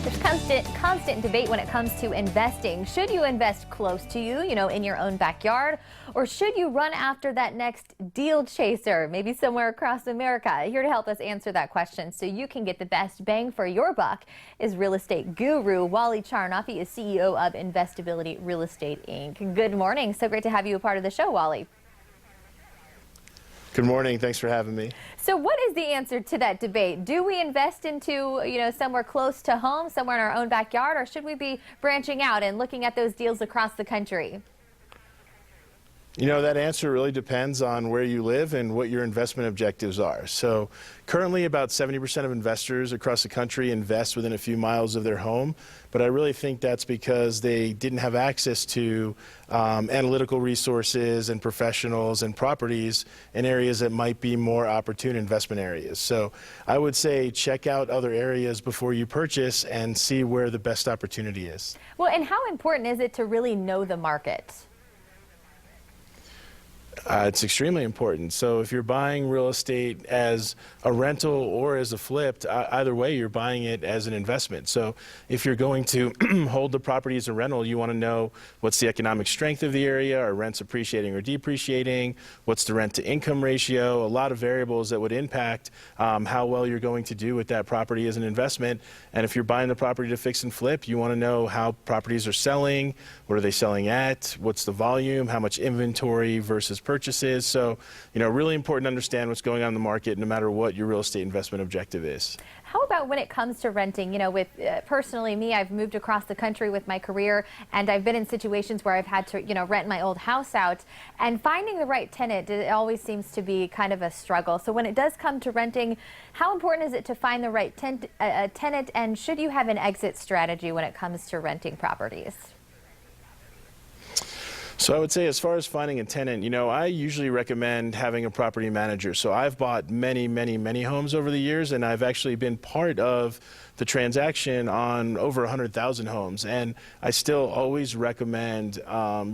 There's constant debate when it comes to investing. Should you invest close to you, in your own backyard, or should you run after that next deal chaser, maybe somewhere across America? Here to help us answer that question so you can get the best bang for your buck is real estate guru Wally Charnoff. He is CEO of Investability Real Estate Inc. Good morning. So great to have you a part of the show, Wally. Good morning. Thanks for having me. So what is the answer to that debate? Do we invest into, somewhere close to home, somewhere in our own backyard, or should we be branching out and looking at those deals across the country? That answer really depends on where you live and what your investment objectives are. So currently about 70% of investors across the country invest within a few miles of their home, but I really think that's because they didn't have access to analytical resources and professionals and properties in areas that might be more opportune investment areas. So I would say check out other areas before you purchase and see where the best opportunity is. Well, and how important is it to really know the market? It's extremely important. So if you're buying real estate as a rental or as a flipped, either way, you're buying it as an investment. So if you're going to hold the property as a rental, you want to know what's the economic strength of the area, are rents appreciating or depreciating, what's the rent to income ratio, a lot of variables that would impact how well you're going to do with that property as an investment. And if you're buying the property to fix and flip, you want to know how properties are selling, what are they selling at, what's the volume, how much inventory versus purchases. So, really important to understand what's going on in the market no matter what your real estate investment objective is. How about when it comes to renting? Personally me, I've moved across the country with my career, and I've been in situations where I've had to, rent my old house out, and finding the right tenant, it always seems to be kind of a struggle. So when it does come to renting, how important is it to find the right tenant, and should you have an exit strategy when it comes to renting properties? So I would say as far as finding a tenant, I usually recommend having a property manager. So I've bought many, many, many homes over the years, and I've actually been part of the transaction on over 100,000 homes. And I still always recommend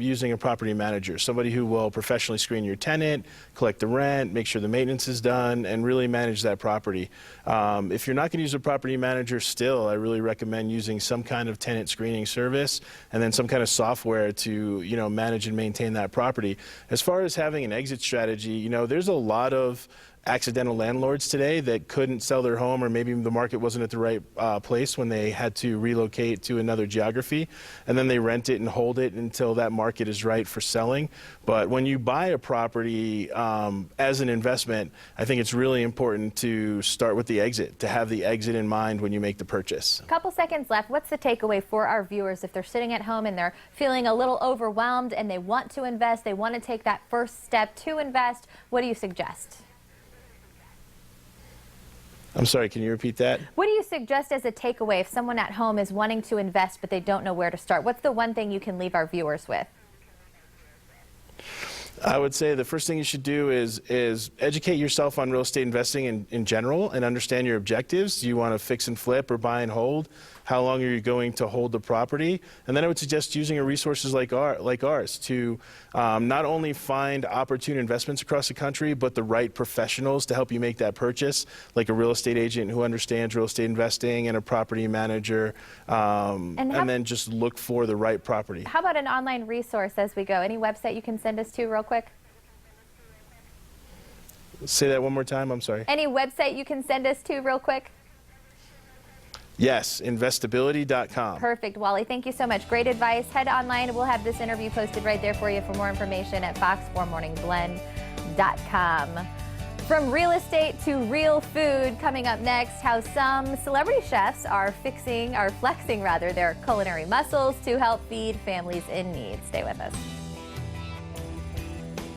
using a property manager, somebody who will professionally screen your tenant, collect the rent, make sure the maintenance is done, and really manage that property. If you're not going to use a property manager still, I really recommend using some kind of tenant screening service and then some kind of software to, manage and maintain that property. As far as having an exit strategy, there's a lot of accidental landlords today that couldn't sell their home, or maybe the market wasn't at the right place when they had to relocate to another geography, and then they rent it and hold it until that market is right for selling. But when you buy a property as an investment, I think it's really important to start with the exit, to have the exit in mind when you make the purchase. A couple seconds left. What's the takeaway for our viewers if they're sitting at home and they're feeling a little overwhelmed and they want to invest, they want to take that first step to invest? What do you suggest? I'm sorry, can you repeat that? What do you suggest as a takeaway if someone at home is wanting to invest but they don't know where to start? What's the one thing you can leave our viewers with? I would say the first thing you should do is educate yourself on real estate investing in general and understand your objectives. Do you want to fix and flip or buy and hold? How long are you going to hold the property? And then I would suggest using resources like ours to not only find opportune investments across the country, but the right professionals to help you make that purchase, like a real estate agent who understands real estate investing and a property manager, and then just look for the right property. How about an online resource as we go? Any website you can send us to real quick? Say that one more time, I'm sorry. Any website you can send us to real quick? Yes, investability.com. Perfect, Wally. Thank you so much. Great advice. Head online. We'll have this interview posted right there for you for more information at fox4morningblend.com. From real estate to real food, coming up next, how some celebrity chefs are flexing their culinary muscles to help feed families in need. Stay with us.